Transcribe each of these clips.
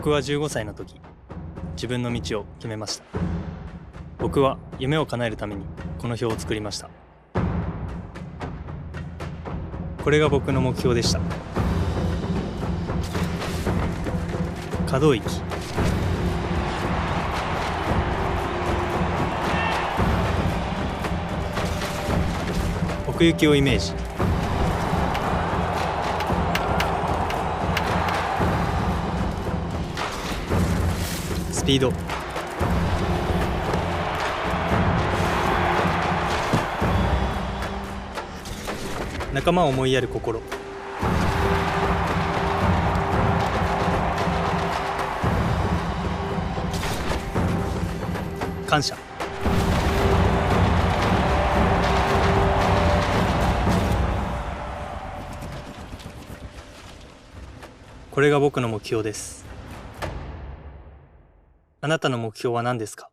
僕は15歳の時、自分の道を決めました。僕は夢を叶えるためにこの表を作りました。これが僕の目標でした。可動域、奥行きをイメージ、スピード、仲間を思いやる心、感謝。これが僕の目標です。あなたの目標は何ですか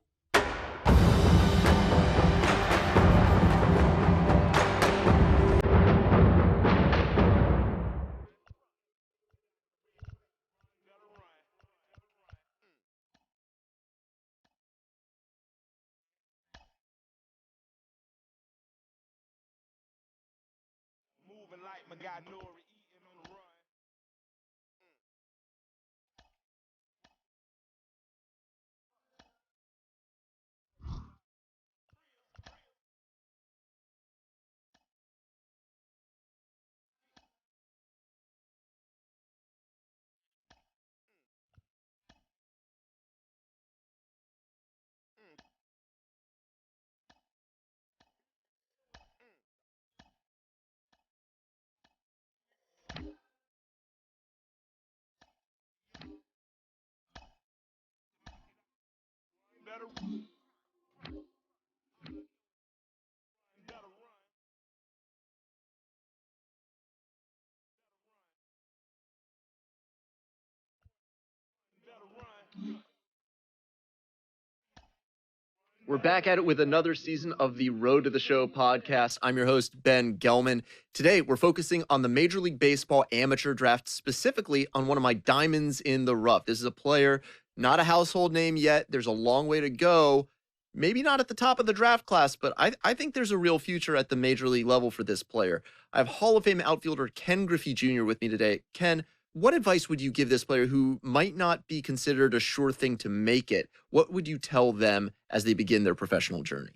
？We're back at it with another season of the Road to the Show podcast. I'm your host, Ben Gelman. Today, we're focusing on the Major League Baseball amateur draft, specifically on one of my diamonds in the rough. This is a player, not a household name yet. There's a long way to go. Maybe not at the top of the draft class, but I think there's a real future at the Major League level for this player. I have Hall of Fame outfielder Ken Griffey Jr. with me today. Ken, what advice would you give this player who might not be considered a sure thing to make it? What would you tell them as they begin their professional journey?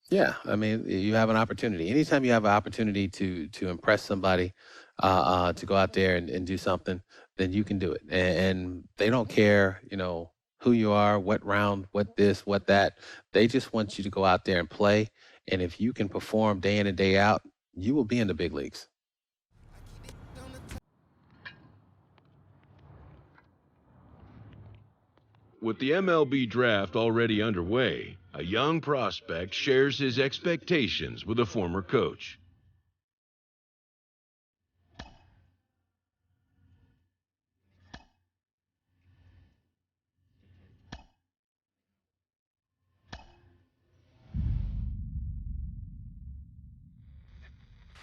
Yeah, I mean, you have an opportunity. Anytime you have an opportunity to impress somebody, to go out there and do something, then you can do it. And they don't care, who you are, what round, what this, what that. They just want you to go out there and play. And if you can perform day in and day out, you will be in the big leagues. With the MLB draft already underway, a young prospect shares his expectations with a former coach.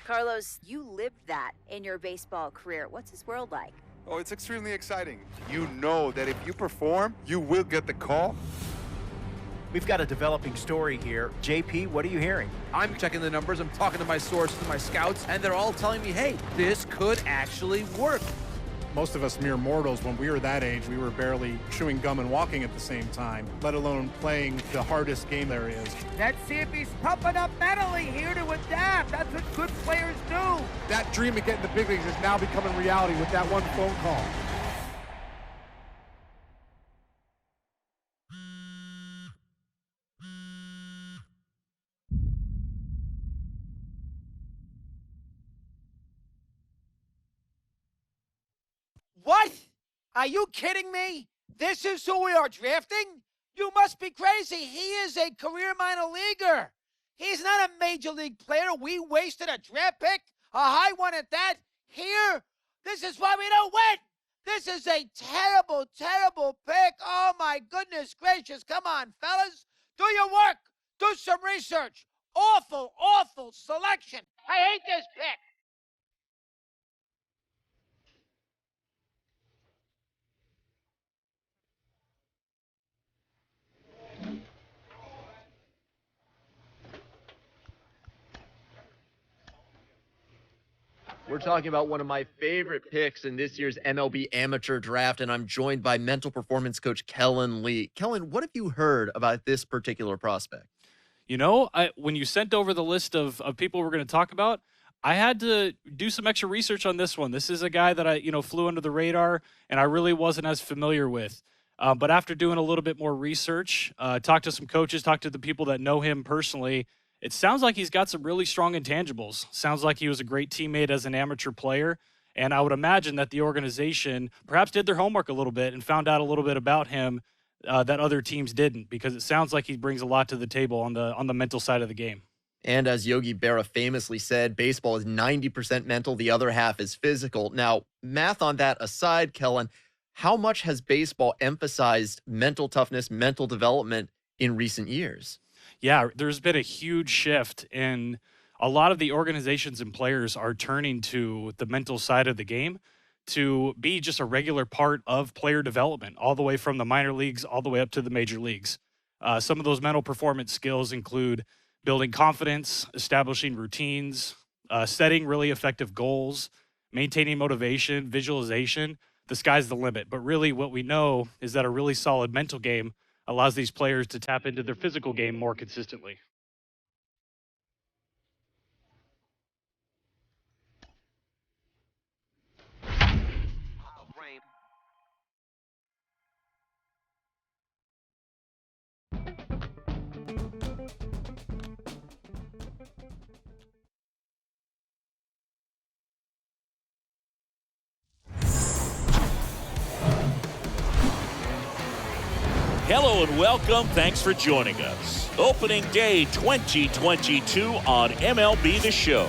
Carlos, you lived that in your baseball career. What's his world like? Oh, it's extremely exciting. You know that if you perform, you will get the call. We've got a developing story here. JP, what are you hearing? I'm checking the numbers, I'm talking to my sources, my scouts, and they're all telling me, hey, this could actually work. Most of us mere mortals, when we were that age, we were barely chewing gum and walking at the same time, let alone playing the hardest game there is. Let's see if he's pumping up mentally here to adapt. That's what good players do. That dream of getting the big leagues is now becoming reality with that one phone call. What? Are you kidding me? This is who we are drafting? You must be crazy. He is a career minor leaguer. He's not a major league player. We wasted a draft pick, a high one at that. Here, this is why we don't win. This is a terrible, terrible pick. Oh, my goodness gracious. Come on, fellas. Do your work. Do some research. Awful, awful selection. I hate this pick. We're talking about one of my favorite picks in this year's MLB amateur draft, and I'm joined by mental performance coach Kellen Lee. Kellen, what have you heard about this particular prospect? You know, when you sent over the list of people we're going to talk about, I had to do some extra research on this one. This is a guy that I, flew under the radar and I really wasn't as familiar with. But after doing a little bit more research, talked to some coaches, talked to the people that know him personally, it sounds like he's got some really strong intangibles. Sounds like he was a great teammate as an amateur player. And I would imagine that the organization perhaps did their homework a little bit and found out a little bit about him that other teams didn't, because it sounds like he brings a lot to the table on the mental side of the game. And as Yogi Berra famously said, baseball is 90% mental, the other half is physical. Now, math on that aside, Kellen, how much has baseball emphasized mental toughness, mental development in recent years? Yeah, there's been a huge shift, and a lot of the organizations and players are turning to the mental side of the game to be just a regular part of player development, all the way from the minor leagues all the way up to the major leagues. Some of those mental performance skills include building confidence, establishing routines, setting really effective goals, maintaining motivation, visualization. The sky's the limit. But really what we know is that a really solid mental game allows these players to tap into their physical game more consistently. Hello and welcome. Thanks for joining us. Opening day 2022 on MLB The Show.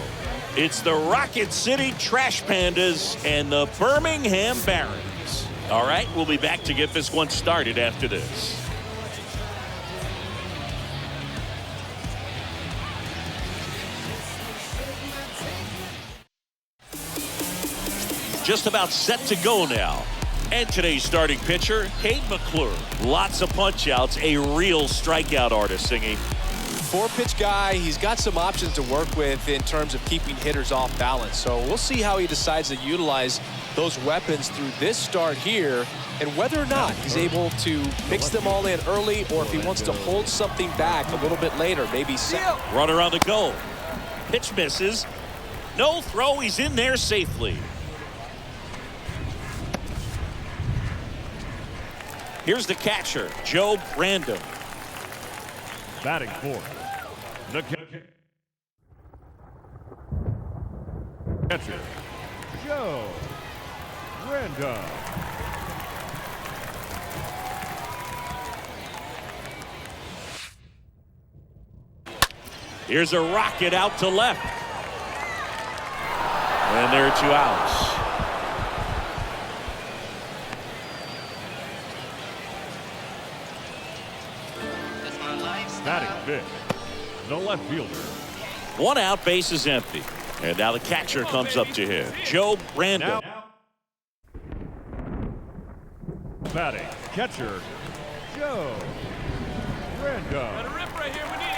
It's the Rocket City Trash Pandas and the Birmingham Barons. All right, we'll be back to get this one started after this. Just about set to go now. And today's starting pitcher, Hayden McClure. Lots of punch-outs, a real strikeout artist singing. Four-pitch guy, he's got some options to work with in terms of keeping hitters off balance. So we'll see how he decides to utilize those weapons through this start here and whether or not he's able to mix them all in early or if he wants to hold something back a little bit later, maybe second. Runner on the goal. Pitch misses. No throw, he's in there safely. Here's the catcher, Joe Brandon. Batting fourth, the catcher, Joe Brandon. Here's a rocket out to left. And there are 2 outs. Batting fifth, the left fielder. 1 out, base is empty. And now the catcher comes up to him, Joe Brandon. Now, batting catcher, Joe Brandon. Let it rip right here, we need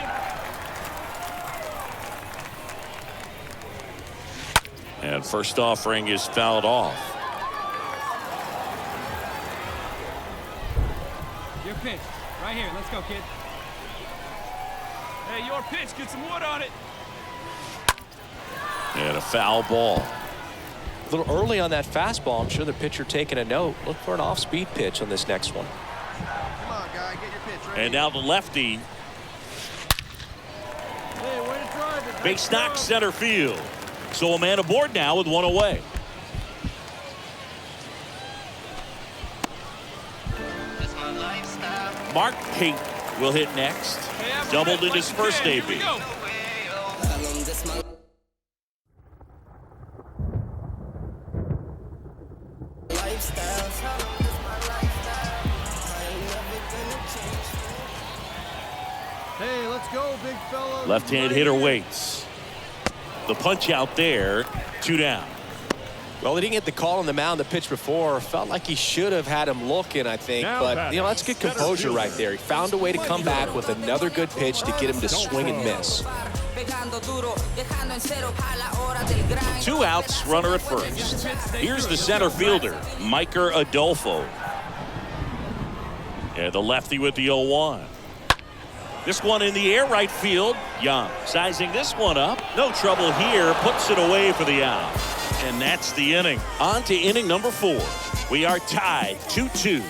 him. And first offering is fouled off. Your pitch, right here. Let's go, kid. Hey, your pitch. Get some wood on it. And a foul ball. A little early on that fastball. I'm sure the pitcher taking a note. Look for an off-speed pitch on this next one. Come on, guy. Get your pitch right. And now the lefty. Hey, way to drive it. Base knock center field. So a man aboard now with 1 away. Mark Payton will hit next. Hey, doubled in his first debut. Hey, let's go, big fella. Left-hand hitter waits. The punch out there, 2 down. Well, he didn't get the call on the mound the pitch before. Felt like he should have had him looking, I think. But, that's good composure right there. He found a way to come back with another good pitch to get him to swing and miss. 2 outs, runner at first. Here's the center fielder, Miker Adolfo. Yeah, the lefty with the 0-1. This one in the air, right field. Young sizing this one up. No trouble here. Puts it away for the out. And that's the inning. On to inning number 4. We are tied 2-2.